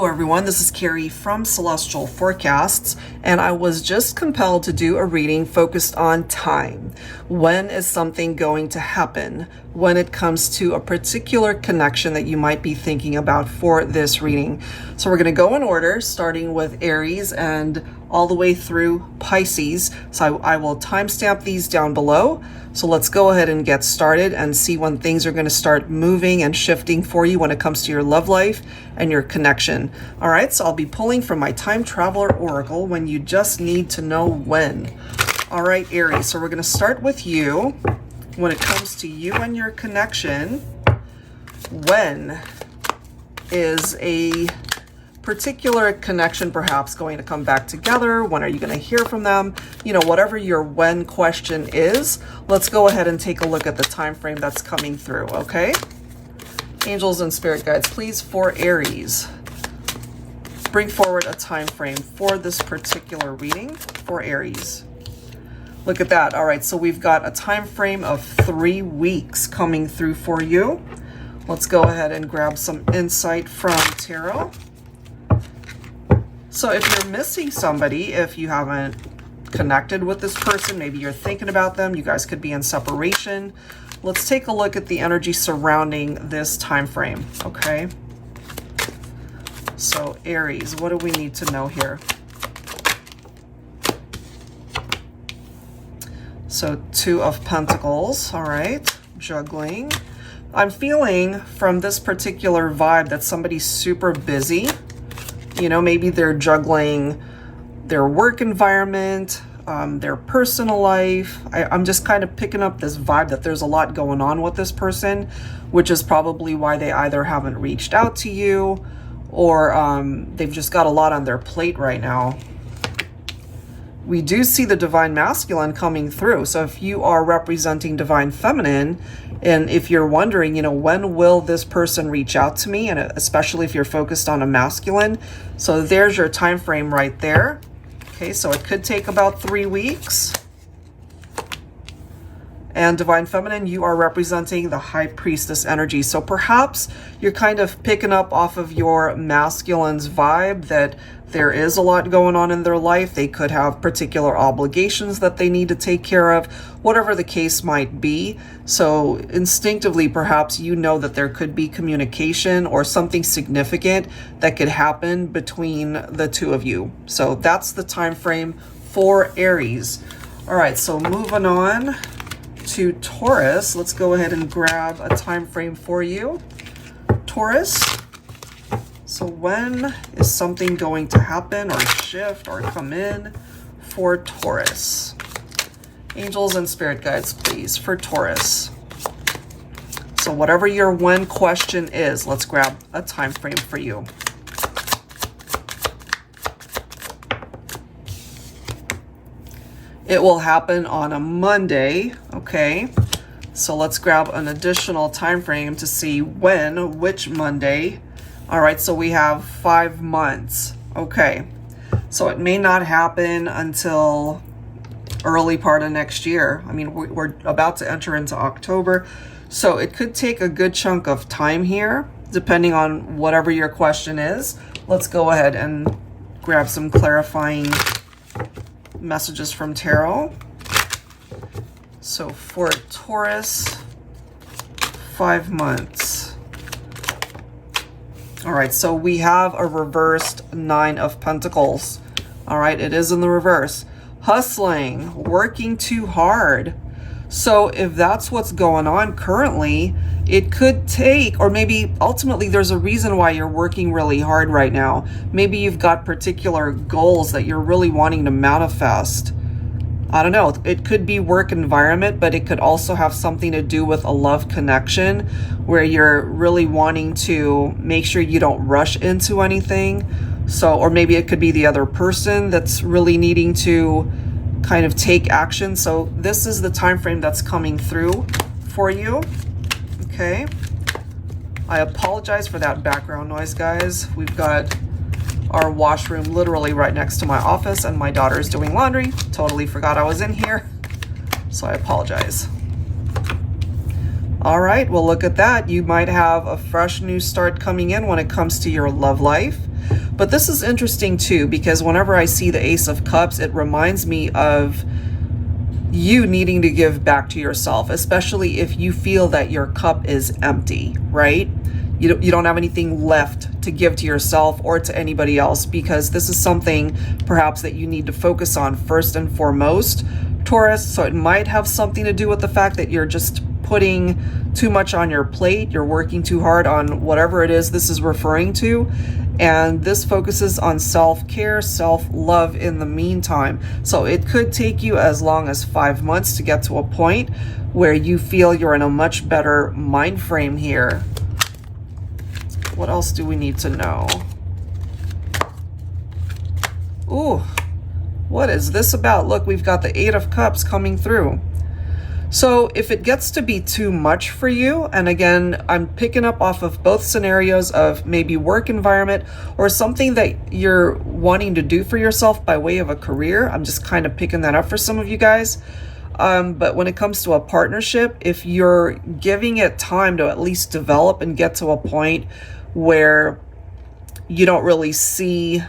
Hello everyone, this is Carrie from Celestial Forecasts, and I was just compelled to do a reading focused on time. When is something going to happen when it comes to a particular connection that you might be thinking about for this reading? So we're going to go in order, starting with Aries and all the way through Pisces. So I will timestamp these down below. So let's go ahead and get started and see when things are going to start moving and shifting for you when it comes to your love life and your connection. All right, so I'll be pulling from my Time Traveler Oracle when you just need to know when. All right, Aries, so we're going to start with you. When it comes to you and your connection, when is a particular connection perhaps going to come back together? When are you going to hear from them? You know, whatever your when question is, let's go ahead and take a look at the time frame that's coming through, okay? Angels and spirit guides, please, for Aries, bring forward a time frame for this particular reading for Aries. Look at that. All right, so we've got a time frame of 3 weeks coming through for you. Let's go ahead and grab some insight from tarot. So if you're missing somebody, if you haven't connected with this person, maybe you're thinking about them, you guys could be in separation. Let's take a look at the energy surrounding this time frame, okay? So Aries, what do we need to know here? So 2 of Pentacles, all right, juggling. I'm feeling from this particular vibe that somebody's super busy. You know, maybe they're juggling their work environment, their personal life. I'm just kind of picking up this vibe that there's a lot going on with this person, which is probably why they either haven't reached out to you or they've just got a lot on their plate right now. We do see the Divine Masculine coming through. So if you are representing Divine Feminine, and if you're wondering, you know, when will this person reach out to me? And especially if you're focused on a masculine. So there's your time frame right there. Okay, so it could take about 3 weeks. And Divine Feminine, you are representing the High Priestess energy. So perhaps you're kind of picking up off of your masculine's vibe that there is a lot going on in their life. They could have particular obligations that they need to take care of, whatever the case might be. So instinctively, perhaps you know that there could be communication or something significant that could happen between the two of you. So that's the time frame for Aries. All right, so moving on to Taurus, let's go ahead and grab a time frame for you. Taurus, so when is something going to happen or shift or come in for Taurus? Angels and spirit guides, please, for Taurus. So whatever your when question is, let's grab a time frame for you. It will happen on a Monday, okay? So let's grab an additional time frame to see when, which Monday. All right, so we have 5 months, okay? So it may not happen until early part of next year. I mean, we're about to enter into October, so it could take a good chunk of time here, depending on whatever your question is. Let's go ahead and grab some clarifying messages from tarot. So for Taurus, 5 months. All right, so we have a reversed 9 of Pentacles. All right, it is in the reverse. Hustling, working too hard. So if that's what's going on currently, it could take, or maybe ultimately there's a reason why you're working really hard right now. Maybe you've got particular goals that you're really wanting to manifest. I don't know, it could be work environment, but it could also have something to do with a love connection where you're really wanting to make sure you don't rush into anything. So, or maybe it could be the other person that's really needing to kind of take action. So this is the time frame that's coming through for you. Okay, I apologize for that background noise, guys. We've got our washroom literally right next to my office and my daughter's doing laundry. Totally forgot I was in here, so I apologize. All right, well, look at that. You might have a fresh new start coming in when it comes to your love life. But this is interesting too, because whenever I see the Ace of Cups, it reminds me of you needing to give back to yourself, especially if you feel that your cup is empty, right? You don't have anything left to give to yourself or to anybody else, because this is something perhaps that you need to focus on first and foremost, Taurus. So it might have something to do with the fact that you're just putting too much on your plate. You're working too hard on whatever it is this is referring to. And this focuses on self-care, self-love in the meantime. So it could take you as long as 5 months to get to a point where you feel you're in a much better mind frame here. What else do we need to know? Ooh, what is this about? Look, we've got the Eight of Cups coming through. So if it gets to be too much for you, and again, I'm picking up off of both scenarios of maybe work environment or something that you're wanting to do for yourself by way of a career. I'm just kind of picking that up for some of you guys. But when it comes to a partnership, if you're giving it time to at least develop and get to a point where you don't really see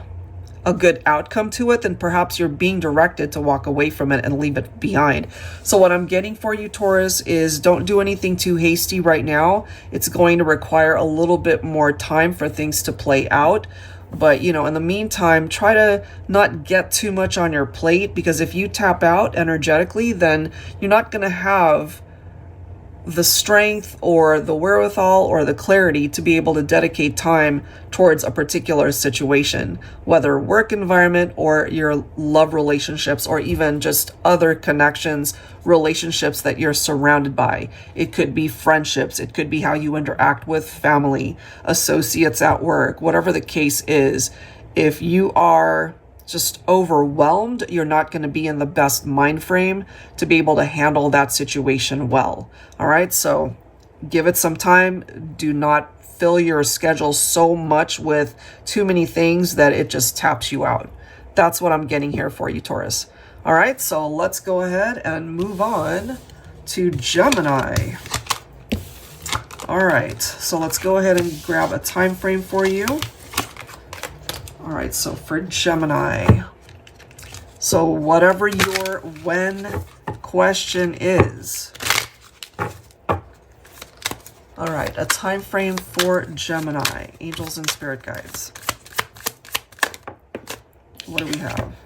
a good outcome to it, then perhaps you're being directed to walk away from it and leave it behind. So what I'm getting for you, Taurus, is don't do anything too hasty right now. It's going to require a little bit more time for things to play out. But, you know, in the meantime, try to not get too much on your plate, because if you tap out energetically, then you're not going to have the strength or the wherewithal or the clarity to be able to dedicate time towards a particular situation, whether work environment or your love relationships or even just other connections, relationships that you're surrounded by. It could be friendships. It could be how you interact with family, associates at work, whatever the case is. If you are just overwhelmed, you're not going to be in the best mind frame to be able to handle that situation well. All right, so give it some time. Do not fill your schedule so much with too many things that it just taps you out. That's what I'm getting here for you, Taurus. All right, so let's go ahead and move on to Gemini. All right, so let's go ahead and grab a time frame for you. All right, so for Gemini, so whatever your when question is. All right, a time frame for Gemini, angels and spirit guides. What do we have?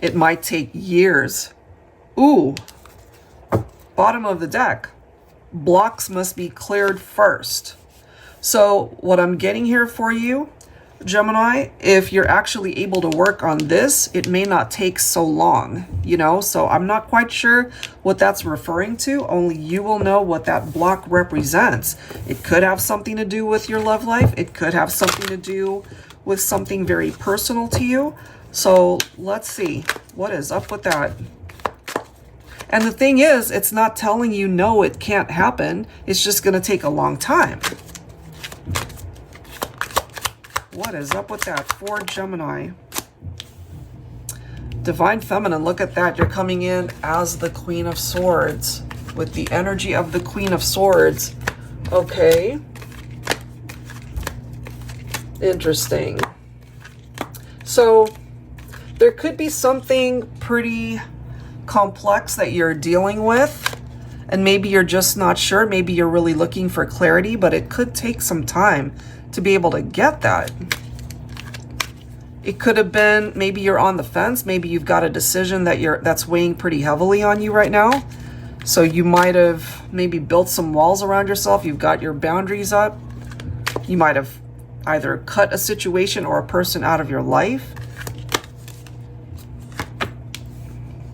It might take years. Ooh, bottom of the deck. Blocks must be cleared first. So what I'm getting here for you, Gemini, if you're actually able to work on this, it may not take so long, you know? So I'm not quite sure what that's referring to. Only you will know what that block represents. It could have something to do with your love life. It could have something to do with something very personal to you. So let's see what is up with that. And the thing is, it's not telling you no, it can't happen. It's just going to take a long time. What is up with that for Gemini? Divine Feminine, look at that. You're coming in as the Queen of Swords with the energy of the Queen of Swords. Okay. Interesting. So there could be something pretty complex that you're dealing with, and maybe you're just not sure. Maybe you're really looking for clarity, but it could take some time to be able to get that. It could have been maybe you're on the fence. Maybe you've got a decision that's weighing pretty heavily on you right now. So you might have maybe built some walls around yourself. You've got your boundaries up. You might have either cut a situation or a person out of your life.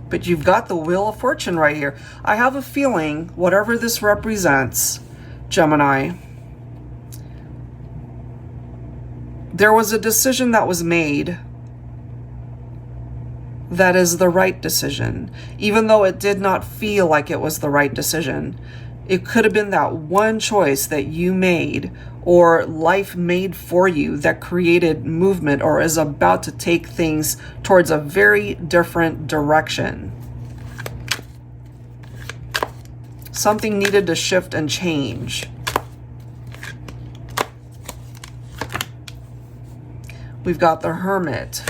But you've got the Wheel of Fortune right here. I have a feeling whatever this represents, Gemini, there was a decision that was made that is the right decision. Even though it did not feel like it was the right decision, it could have been that one choice that you made or life made for you that created movement or is about to take things towards a very different direction. Something needed to shift and change. We've got the Hermit.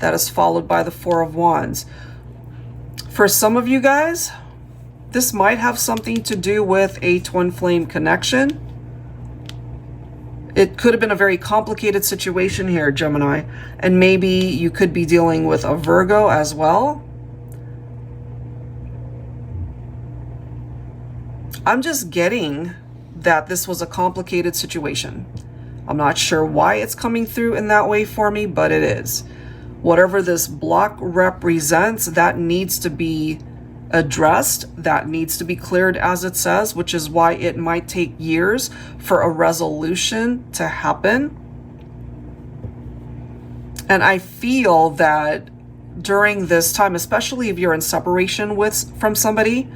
That is followed by the Four of Wands. For some of you guys, this might have something to do with a twin flame connection. It could have been a very complicated situation here, Gemini. And maybe you could be dealing with a Virgo as well. I'm just getting that this was a complicated situation. I'm not sure why it's coming through in that way for me, but it is. Whatever this block represents, that needs to be addressed, that needs to be cleared, as it says, which is why it might take years for a resolution to happen. And I feel that during this time, especially if you're in separation from somebody,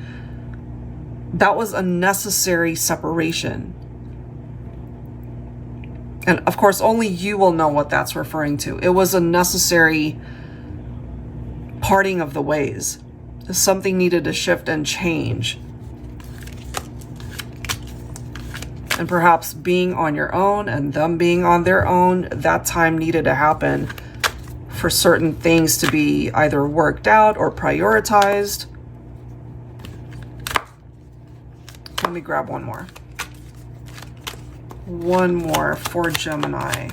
that was a necessary separation. And of course, only you will know what that's referring to. It was a necessary parting of the ways. Something needed to shift and change. And perhaps being on your own and them being on their own, that time needed to happen for certain things to be either worked out or prioritized. Let me grab one more. One more for Gemini.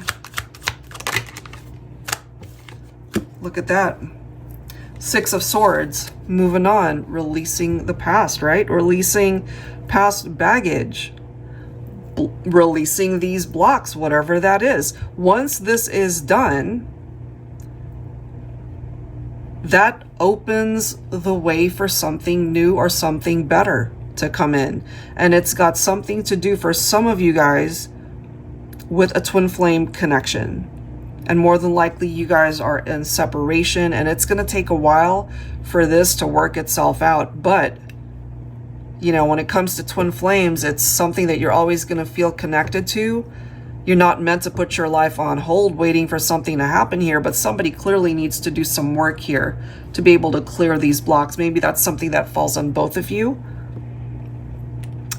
Look at that. Six of Swords, moving on, releasing the past, right? Releasing past baggage, releasing these blocks, whatever that is. Once this is done, that opens the way for something new or something better to come in. And it's got something to do for some of you guys with a twin flame connection. And more than likely, you guys are in separation, and it's going to take a while for this to work itself out. But, you know, when it comes to twin flames, it's something that you're always going to feel connected to. You're not meant to put your life on hold waiting for something to happen here, but somebody clearly needs to do some work here to be able to clear these blocks. Maybe that's something that falls on both of you.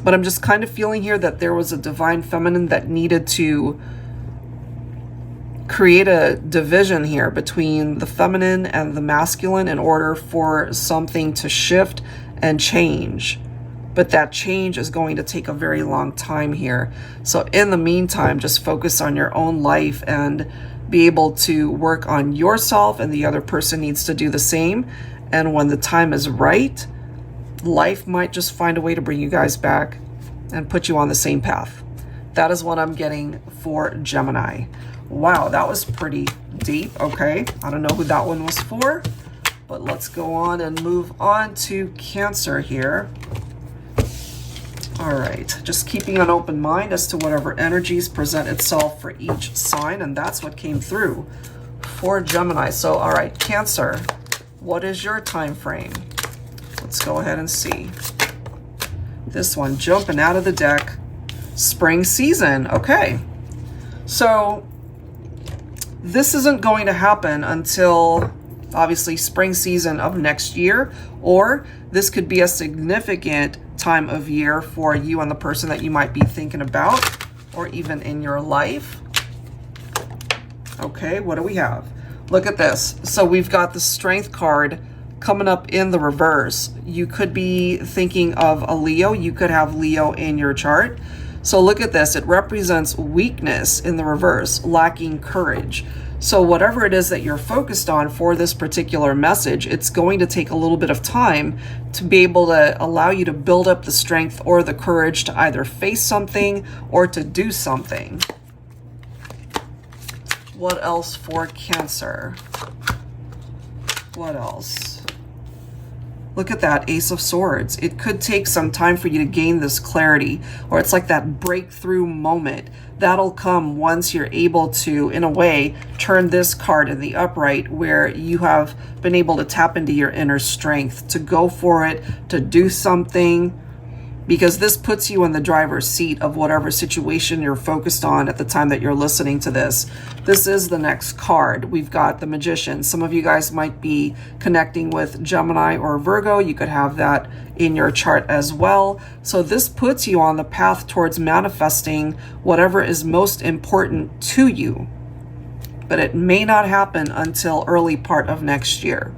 But I'm just kind of feeling here that there was a divine feminine that needed to create a division here between the feminine and the masculine in order for something to shift and change. But that change is going to take a very long time here. So in the meantime, just focus on your own life and be able to work on yourself, and the other person needs to do the same. And when the time is right, life might just find a way to bring you guys back and put you on the same path. That is what I'm getting for Gemini. Wow, that was pretty deep. Okay, I don't know who that one was for, but let's go on and move on to Cancer here. All right, just keeping an open mind as to whatever energies present itself for each sign, and that's what came through for Gemini. So, all right, Cancer, what is your time frame? Let's go ahead and see. This one jumping out of the deck, spring season. Okay, so this isn't going to happen until obviously spring season of next year, or this could be a significant time of year for you and the person that you might be thinking about, or even in your life. Okay, what do we have? Look at this. So we've got the Strength card coming up in the reverse. You could be thinking of a Leo. You could have Leo in your chart. So look at this. It represents weakness in the reverse, lacking courage. So whatever it is that you're focused on for this particular message, it's going to take a little bit of time to be able to allow you to build up the strength or the courage to either face something or to do something. What else for Cancer? What else? Look at that Ace of Swords. It could take some time for you to gain this clarity, or it's like that breakthrough moment. That'll come once you're able to, in a way, turn this card in the upright, where you have been able to tap into your inner strength to go for it, to do something, because this puts you in the driver's seat of whatever situation you're focused on at the time that you're listening to this. This is the next card. We've got the Magician. Some of you guys might be connecting with Gemini or Virgo. You could have that in your chart as well. So this puts you on the path towards manifesting whatever is most important to you. but it may not happen until early part of next year.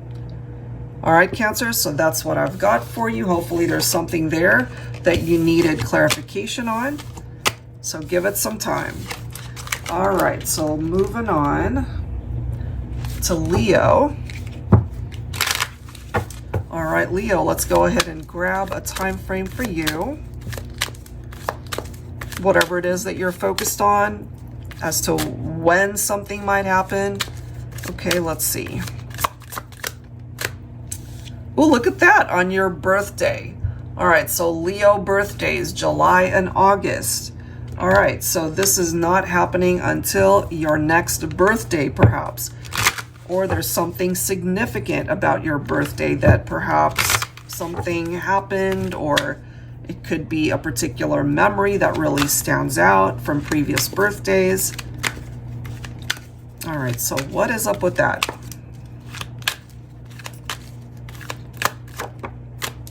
All right, Cancer, so that's what I've got for you. Hopefully there's something there that you needed clarification on. So give it some time. All right, so moving on to Leo. All right, Leo, let's go ahead and grab a time frame for you. Whatever it is that you're focused on as to when something might happen. Okay, let's see. Oh, look at that on your birthday. All right, so Leo birthdays, July and August. All right, so this is not happening until your next birthday, perhaps. Or there's something significant about your birthday that perhaps something happened, or it could be a particular memory that really stands out from previous birthdays. All right, so what is up with that?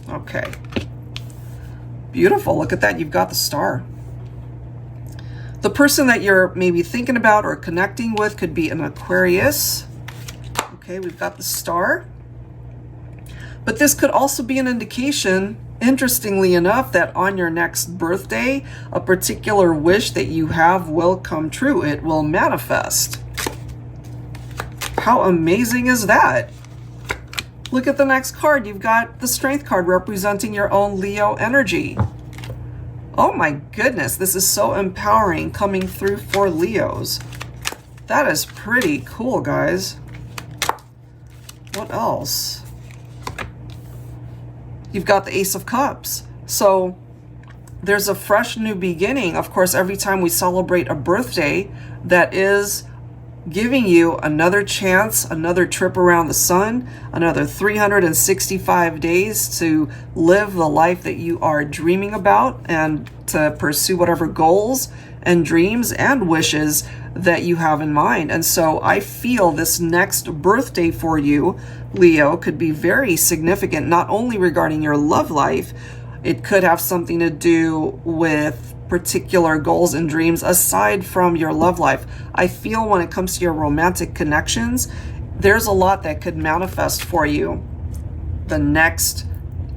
Okay. Beautiful. Look at that. You've got the star. The person that you're maybe thinking about or connecting with could be an Aquarius. Okay, we've got the star. But this could also be an indication, interestingly enough, that on your next birthday, a particular wish that you have will come true. It will manifest. How amazing is that? Look at the next card. You've got the Strength card representing your own Leo energy. Oh my goodness, this is so empowering coming through for Leos. That is pretty cool, guys. What else? You've got the Ace of Cups. So there's a fresh new beginning. Of course, every time we celebrate a birthday, that is giving you another chance, another trip around the sun, another 365 days to live the life that you are dreaming about and to pursue whatever goals and dreams and wishes that you have in mind. And so I feel this next birthday for you, Leo, could be very significant, not only regarding your love life. It could have something to do with particular goals and dreams aside from your love life. I feel when it comes to your romantic connections, there's a lot that could manifest for you the next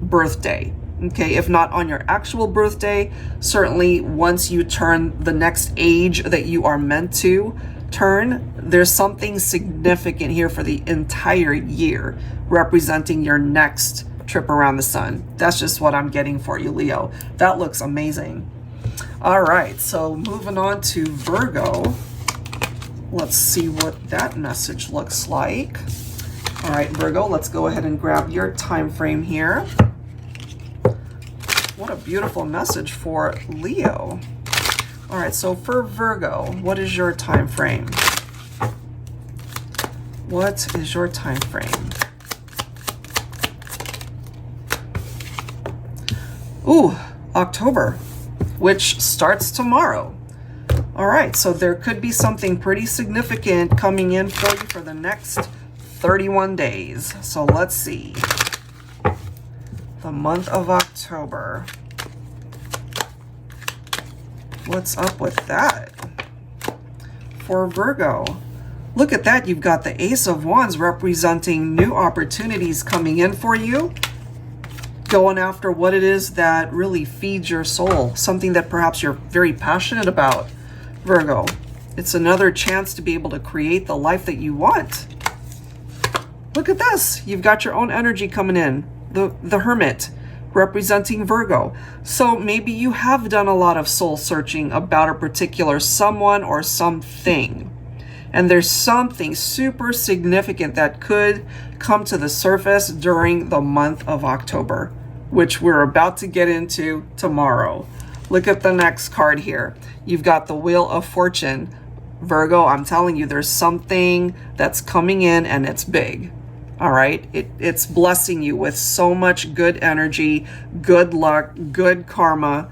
birthday. Okay, if not on your actual birthday, certainly once you turn the next age that you are meant to turn, there's something significant here for the entire year representing your next trip around the sun. That's just what I'm getting for you, Leo. That looks amazing. All right, so moving on to Virgo. Let's see what that message looks like. All right, Virgo, let's go ahead and grab your time frame here. What a beautiful message for Leo. All right, so for Virgo, what is your time frame? What is your time frame? Ooh, October, which starts tomorrow. All right, so there could be something pretty significant coming in for you for the next 31 days. So let's see. The month of October. What's up with that? For Virgo, look at that. You've got the Ace of Wands representing new opportunities coming in for you. Going after what it is that really feeds your soul. Something that perhaps you're very passionate about, Virgo. It's another chance to be able to create the life that you want. Look at this. You've got your own energy coming in. The Hermit representing Virgo. So maybe you have done a lot of soul searching about a particular someone or something. And there's something super significant that could come to the surface during the month of October, which we're about to get into tomorrow. Look at the next card here. You've got the Wheel of Fortune. Virgo, I'm telling you, there's something that's coming in and it's big. All right, it's blessing you with so much good energy, good luck, good karma.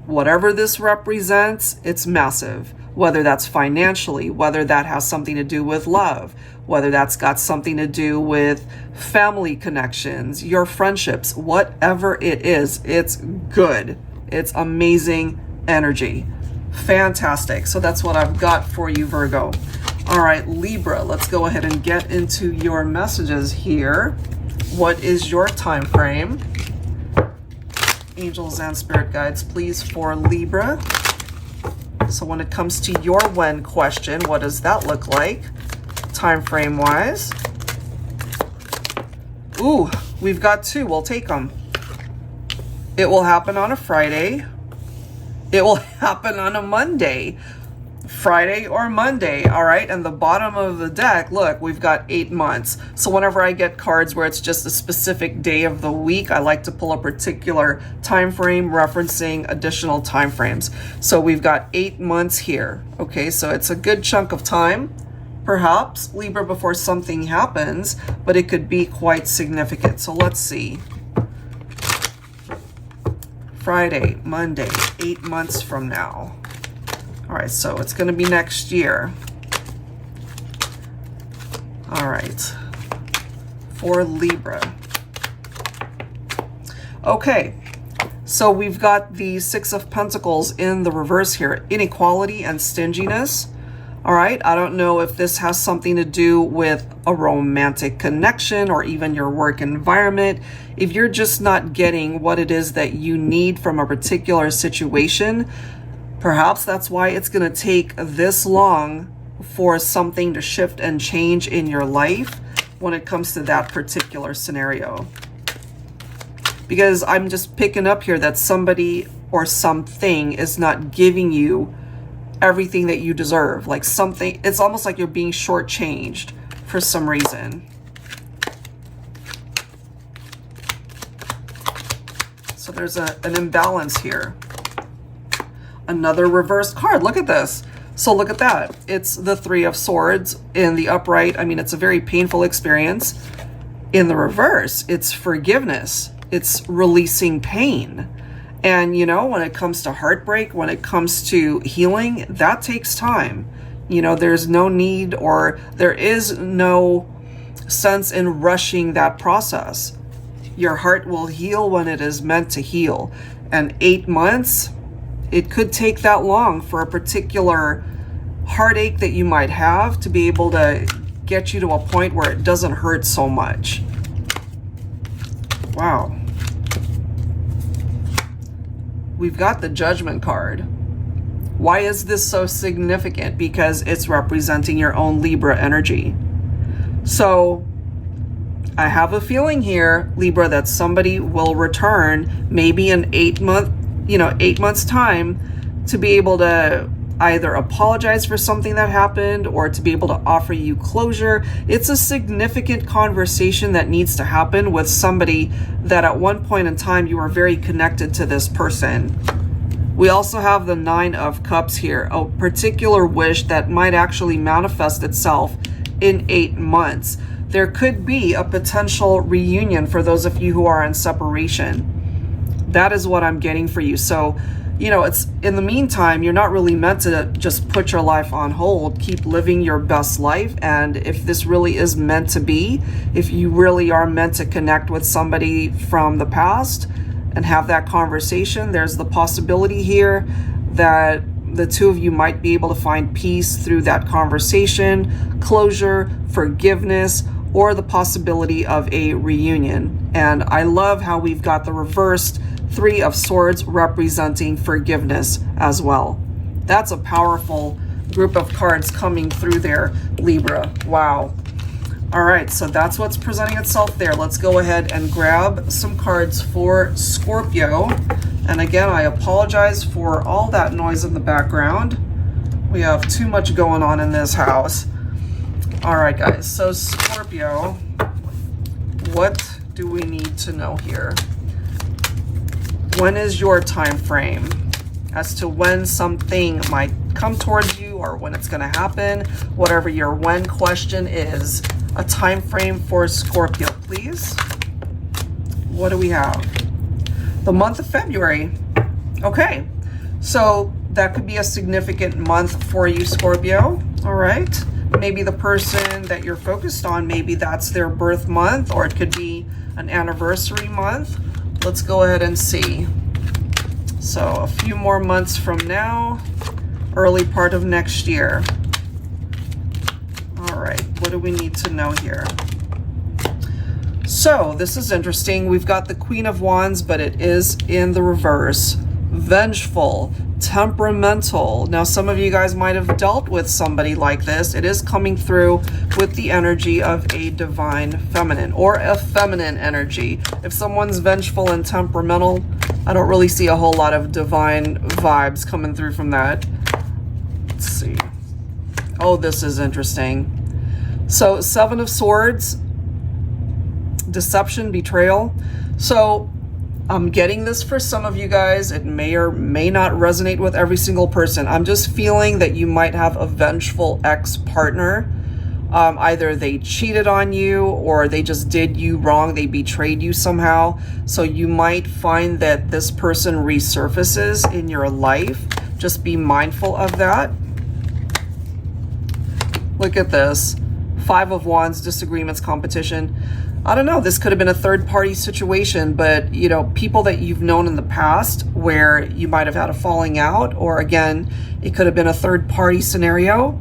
Whatever this represents, it's massive. Whether that's financially, whether that has something to do with love, whether that's got something to do with family connections, your friendships, whatever it is, it's good. It's amazing energy. Fantastic. So that's what I've got for you, Virgo. All right, Libra, let's go ahead and get into your messages here. What is your time frame? Angels and spirit guides, please, for Libra. So when it comes to your when question, what does that look like time frame wise? Ooh, we've got two. We'll take them. It will happen on a Friday. It will happen on a Monday. Friday or Monday, all right? And the bottom of the deck, look, we've got 8 months. So whenever I get cards where it's just a specific day of the week, I like to pull a particular time frame referencing additional time frames. So we've got 8 months here, okay? So it's a good chunk of time, perhaps, Libra, before something happens, but it could be quite significant. So let's see. Friday, Monday, 8 months from now. All right, so it's going to be next year. All right, for Libra. Okay, so we've got the Six of Pentacles in the reverse here, inequality and stinginess. All right, I don't know if this has something to do with a romantic connection or even your work environment. If you're just not getting what it is that you need from a particular situation, perhaps that's why it's going to take this long for something to shift and change in your life when it comes to that particular scenario. Because I'm just picking up here that somebody or something is not giving you everything that you deserve. Like something, it's almost like you're being shortchanged for some reason. So there's an imbalance here. Another reversed card. Look at this. So look at that. It's the Three of Swords in the upright. I mean, it's a very painful experience. In the reverse, it's forgiveness. It's releasing pain. And, you know, when it comes to heartbreak, when it comes to healing, that takes time. You know, there's no need, or there is no sense in rushing that process. Your heart will heal when it is meant to heal. And 8 months, it could take that long for a particular heartache that you might have to be able to get you to a point where it doesn't hurt so much. Wow. We've got the Judgment card. Why is this so significant? Because it's representing your own Libra energy. So I have a feeling here, Libra, that somebody will return maybe in 8 months time to be able to either apologize for something that happened or to be able to offer you closure. It's a significant conversation that needs to happen with somebody that at one point in time you were very connected to this person. We also have the Nine of Cups here, a particular wish that might actually manifest itself in 8 months. There could be a potential reunion for those of you who are in separation. That is what I'm getting for you. So, you know, it's in the meantime, you're not really meant to just put your life on hold. Keep living your best life. And if this really is meant to be, if you really are meant to connect with somebody from the past and have that conversation, there's the possibility here that the two of you might be able to find peace through that conversation, closure, forgiveness, or the possibility of a reunion. And I love how we've got the reversed Three of Swords representing forgiveness as well. That's a powerful group of cards coming through there, Libra. Wow. All right, so that's what's presenting itself there. Let's go ahead and grab some cards for Scorpio. And again, I apologize for all that noise in the background. We have too much going on in this house. All right, guys, so Scorpio, what do we need to know here? When is your time frame as to when something might come towards you or when it's going to happen? Whatever your when question is, a time frame for Scorpio, please. What do we have? The month of February. Okay, so that could be a significant month for you, Scorpio. All right, maybe the person that you're focused on, maybe that's their birth month, or it could be an anniversary month. Let's go ahead and see. So a few more months from now, early part of next year. do we need to know here? So this is interesting. We've got the Queen of Wands, but it is in the reverse. Vengeful, temperamental. Now, some of you guys might have dealt with somebody like this. It is coming through with the energy of a divine feminine or a feminine energy. If someone's vengeful and temperamental, I don't really see a whole lot of divine vibes coming through from that. Let's see. Oh, this is interesting. So, Seven of Swords, deception, betrayal. So I'm getting this for some of you guys. It may or may not resonate with every single person. I'm just feeling that you might have a vengeful ex-partner. Either they cheated on you or they just did you wrong. They betrayed you somehow. So you might find that this person resurfaces in your life. Just be mindful of that. Look at this. Five of Wands, disagreements, competition. I don't know, this could have been a third-party situation, but, you know, people that you've known in the past where you might have had a falling out, or again, it could have been a third-party scenario.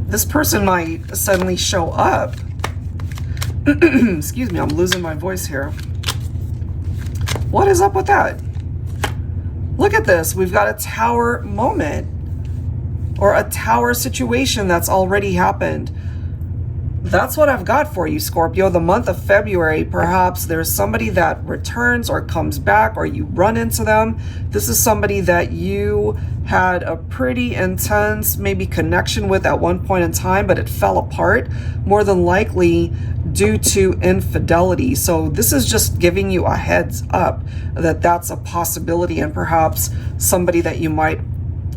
This person might suddenly show up. Excuse me, I'm losing my voice here. What is up with that? Look at this. We've got a tower moment or a tower situation that's already happened. That's what I've got for you, Scorpio. The month of February, perhaps there's somebody that returns or comes back or you run into them. This is somebody that you had a pretty intense maybe connection with at one point in time, but it fell apart, more than likely due to infidelity. So this is just giving you a heads up that that's a possibility and perhaps somebody that you might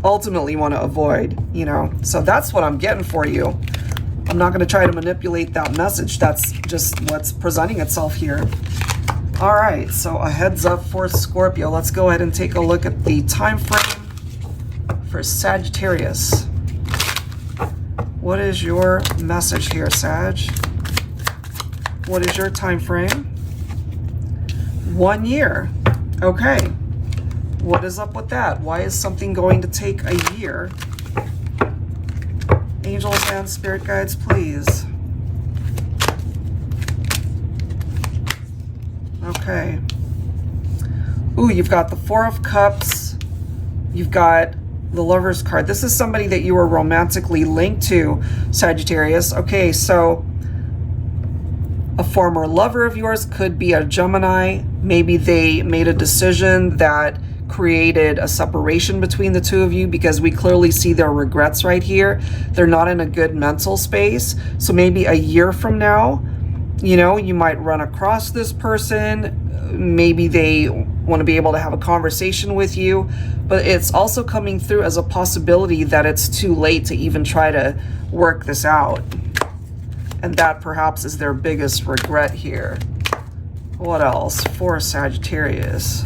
ultimately want to avoid, you know. So that's what I'm getting for you. I'm not going to try to manipulate that message. That's just what's presenting itself here. All right, so a heads up for Scorpio. Let's go ahead and take a look at the time frame for Sagittarius. What is your message here, Sag? What is your time frame? 1 year. Okay. What is up with that? Why is something going to take a year? Angels and spirit guides, please. Okay. Ooh, you've got the Four of Cups. You've got the Lover's card. This is somebody that you were romantically linked to, Sagittarius. Okay, so a former lover of yours could be a Gemini. Maybe they made a decision that created a separation between the two of you because we clearly see their regrets right here. They're not in a good mental space. So maybe a year from now, you know, you might run across this person. Maybe they want to be able to have a conversation with you, but it's also coming through as a possibility that it's too late to even try to work this out. And that perhaps is their biggest regret here. What else for Sagittarius?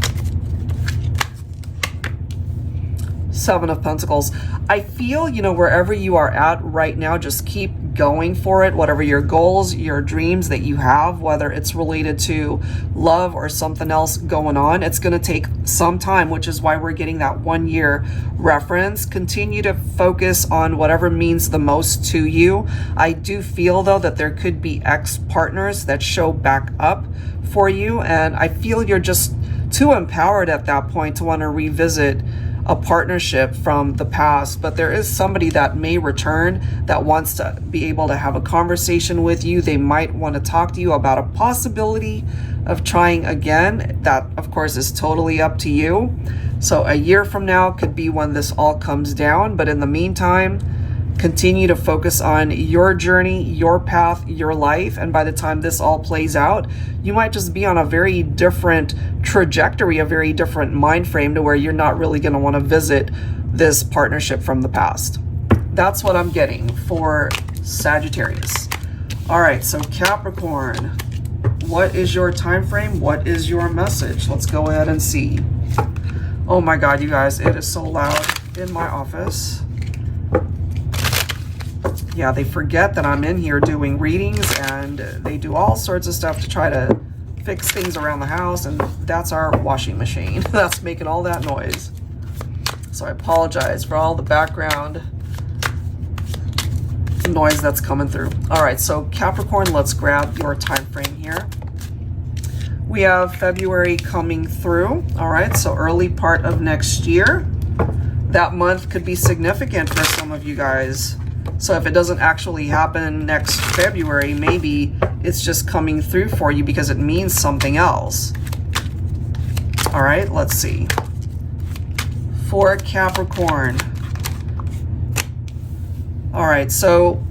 Seven of Pentacles. I feel, you know, wherever you are at right now, just keep going for it. Whatever your goals, your dreams that you have, whether it's related to love or something else going on, it's going to take some time, which is why we're getting that 1 year reference. Continue to focus on whatever means the most to you. I do feel, though, that there could be ex-partners that show back up for you, and I feel you're just too empowered at that point to want to revisit a partnership from the past. But there is somebody that may return that wants to be able to have a conversation with you. They might want to talk to you about a possibility of trying again. That, of course, is totally up to you. So a year from now could be when this all comes down. But in the meantime, continue to focus on your journey, your path, your life. And by the time this all plays out, you might just be on a very different trajectory, a very different mind frame to where you're not really going to want to visit this partnership from the past. That's what I'm getting for Sagittarius. All right, so Capricorn, what is your time frame? What is your message? Let's go ahead and see. Oh my God, you guys, it is so loud in my office. Yeah, they forget that I'm in here doing readings, and they do all sorts of stuff to try to fix things around the house, and that's our washing machine that's making all that noise. So I apologize for all the background noise that's coming through. All right, so Capricorn, let's grab your time frame here. We have February coming through. All right, so early part of next year. That month could be significant for some of you guys. So if it doesn't actually happen next February, maybe it's just coming through for you because it means something else. All right, let's see. For Capricorn. All right, so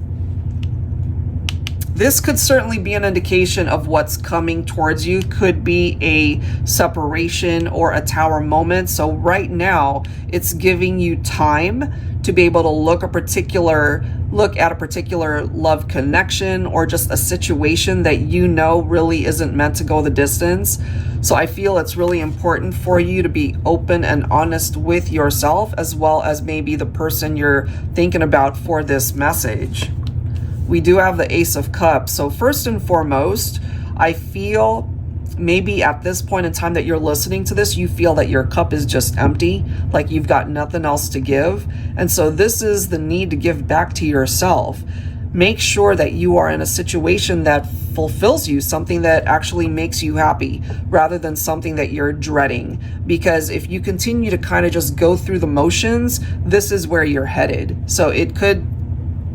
this could certainly be an indication of what's coming towards you. Could be a separation or a tower moment. So right now, it's giving you time to be able to look at a particular love connection or just a situation that you know really isn't meant to go the distance. So I feel it's really important for you to be open and honest with yourself, as well as maybe the person you're thinking about for this message. We do have the Ace of Cups. So first and foremost, I feel maybe at this point in time that you're listening to this, you feel that your cup is just empty, like you've got nothing else to give. And so this is the need to give back to yourself. Make sure that you are in a situation that fulfills you, something that actually makes you happy, rather than something that you're dreading. Because if you continue to kind of just go through the motions, this is where you're headed. So it could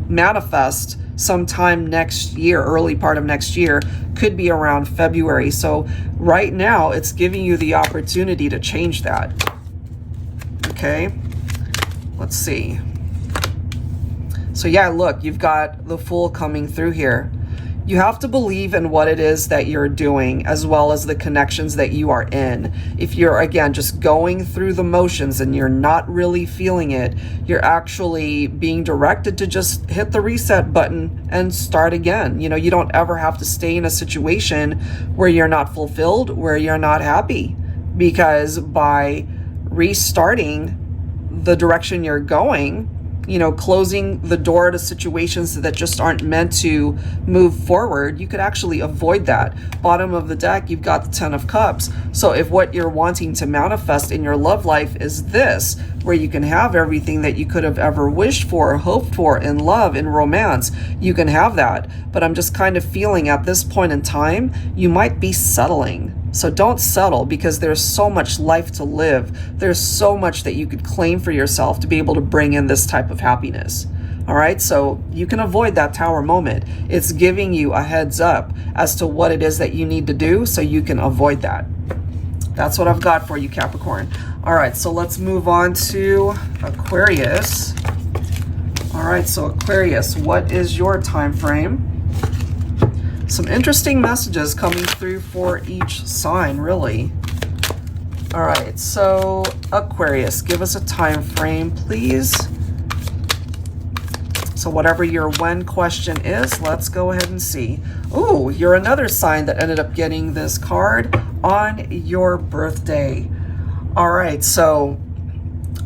manifest sometime next year, early part of next year, could be around February. So right now it's giving you the opportunity to change that. Okay, let's see. So yeah, look, you've got the Fool coming through here. You have to believe in what it is that you're doing, as well as the connections that you are in. If you're, again, just going through the motions and you're not really feeling it, you're actually being directed to just hit the reset button and start again. You know, you don't ever have to stay in a situation where you're not fulfilled, where you're not happy, because by restarting the direction you're going, you know, closing the door to situations that just aren't meant to move forward, you could actually avoid that. Bottom of the deck, you've got the Ten of Cups. So if what you're wanting to manifest in your love life is this, where you can have everything that you could have ever wished for, hoped for in love, in romance, you can have that. But I'm just kind of feeling at this point in time, you might be settling. So don't settle, because there's so much life to live. There's so much that you could claim for yourself to be able to bring in this type of happiness. All right, so you can avoid that tower moment. It's giving you a heads up as to what it is that you need to do so you can avoid that. That's what I've got for you, Capricorn. All right, so let's move on to Aquarius. All right, so Aquarius, what is your time frame? Some interesting messages coming through for each sign, really. All right, so Aquarius, give us a time frame, please. So whatever your when question is, let's go ahead and see. Ooh, you're another sign that ended up getting this card on your birthday. All right, so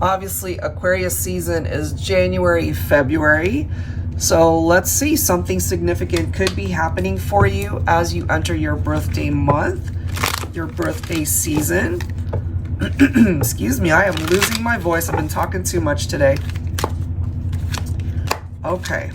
obviously Aquarius season is January, February. So let's see, something significant could be happening for you as you enter your birthday month, your birthday season. Excuse me, I am losing my voice. I've been talking too much today. Okay.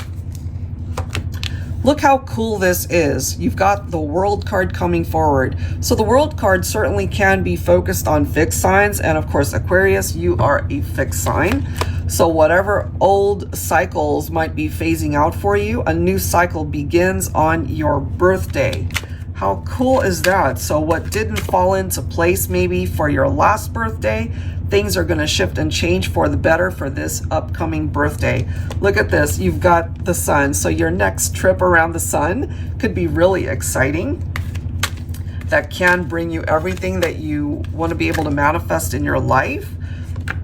Look how cool this is. You've got the World card coming forward. So the World card certainly can be focused on fixed signs. And of course, Aquarius, you are a fixed sign. So whatever old cycles might be phasing out for you, a new cycle begins on your birthday. How cool is that? So what didn't fall into place maybe for your last birthday, things are going to shift and change for the better for this upcoming birthday. Look at this. You've got the sun. So your next trip around the sun could be really exciting. That can bring you everything that you want to be able to manifest in your life.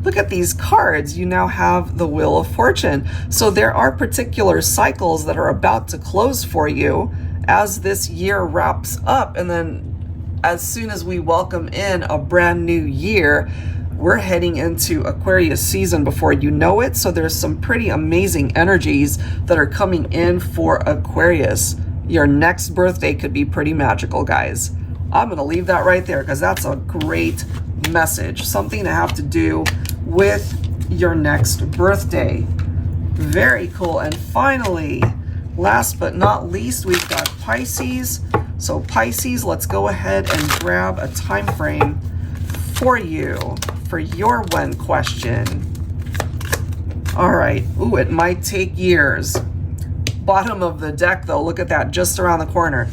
Look at these cards. You now have the Wheel of Fortune. So there are particular cycles that are about to close for you as this year wraps up. And then as soon as we welcome in a brand new year, we're heading into Aquarius season before you know it. So there's some pretty amazing energies that are coming in for Aquarius. Your next birthday could be pretty magical, guys. I'm going to leave that right there because that's a great message. Something to have to do with your next birthday. Very cool. And finally, last but not least, we've got Pisces. So Pisces, let's go ahead and grab a time frame for you for your when question. All right. Ooh, it might take years. Bottom of the deck though, look at that, just around the corner.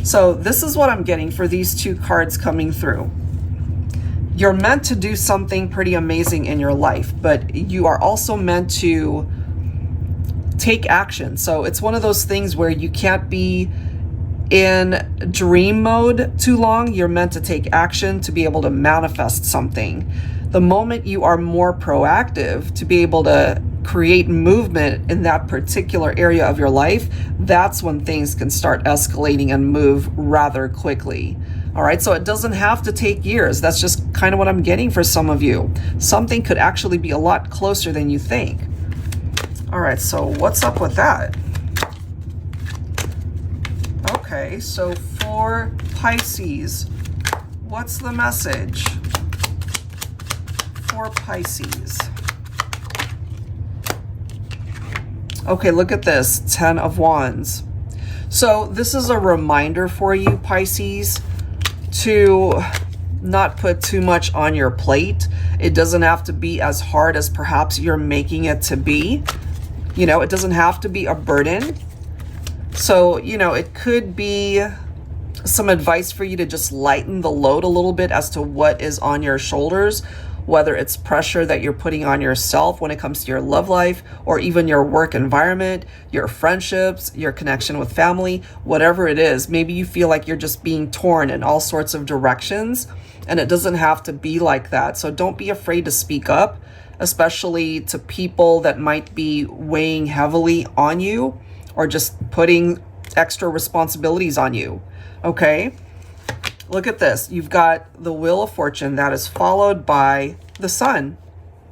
So this is what I'm getting for these two cards coming through. You're meant to do something pretty amazing in your life, but you are also meant to take action. So it's one of those things where you can't be in dream mode too long. You're meant to take action to be able to manifest something. The moment you are more proactive to be able to create movement in that particular area of your life, that's when things can start escalating and move rather quickly. All right, so it doesn't have to take years. That's just kind of what I'm getting for some of you. Something could actually be a lot closer than you think. All right, so what's up with that? Okay, so for Pisces, what's the message for Pisces? Okay, look at this, 10 of Wands. So this is a reminder for you, Pisces, to not put too much on your plate. It doesn't have to be as hard as perhaps you're making it to be. You know, it doesn't have to be a burden. So, you know, it could be some advice for you to just lighten the load a little bit as to what is on your shoulders, whether it's pressure that you're putting on yourself when it comes to your love life, or even your work environment, your friendships, your connection with family, whatever it is. Maybe you feel like you're just being torn in all sorts of directions, and it doesn't have to be like that. So don't be afraid to speak up, especially to people that might be weighing heavily on you or just putting extra responsibilities on you. Okay? Look at this. You've got the Wheel of Fortune that is followed by the Sun.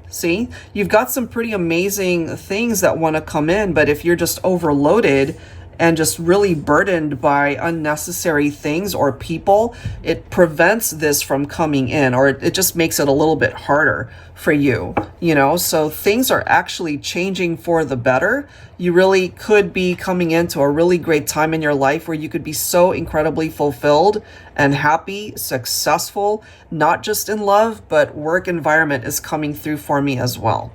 See? You've got some pretty amazing things that want to come in, but if you're just overloaded and just really burdened by unnecessary things or people, it prevents this from coming in, or it just makes it a little bit harder for you, you know? So things are actually changing for the better. You really could be coming into a really great time in your life where you could be so incredibly fulfilled and happy, successful, not just in love, but work environment is coming through for me as well.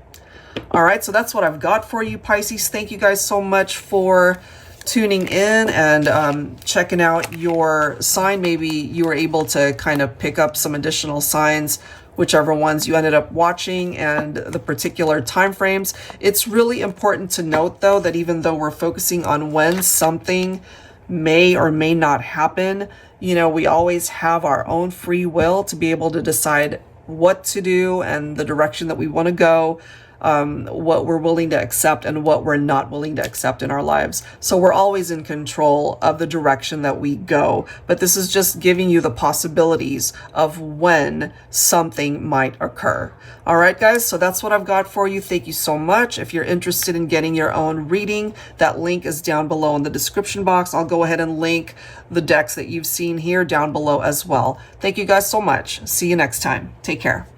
All right, so that's what I've got for you, Pisces. Thank you guys so much for tuning in and checking out your sign. Maybe you were able to kind of pick up some additional signs, whichever ones you ended up watching, and the particular time frames. It's really important to note, though, that even though we're focusing on when something may or may not happen, you know, we always have our own free will to be able to decide what to do and the direction that we want to go, what we're willing to accept and what we're not willing to accept in our lives. So we're always in control of the direction that we go. But this is just giving you the possibilities of when something might occur. All right, guys, so that's what I've got for you. Thank you so much. If you're interested in getting your own reading, that link is down below in the description box. I'll go ahead and link the decks that you've seen here down below as well. Thank you guys so much. See you next time. Take care.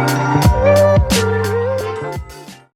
Thank you.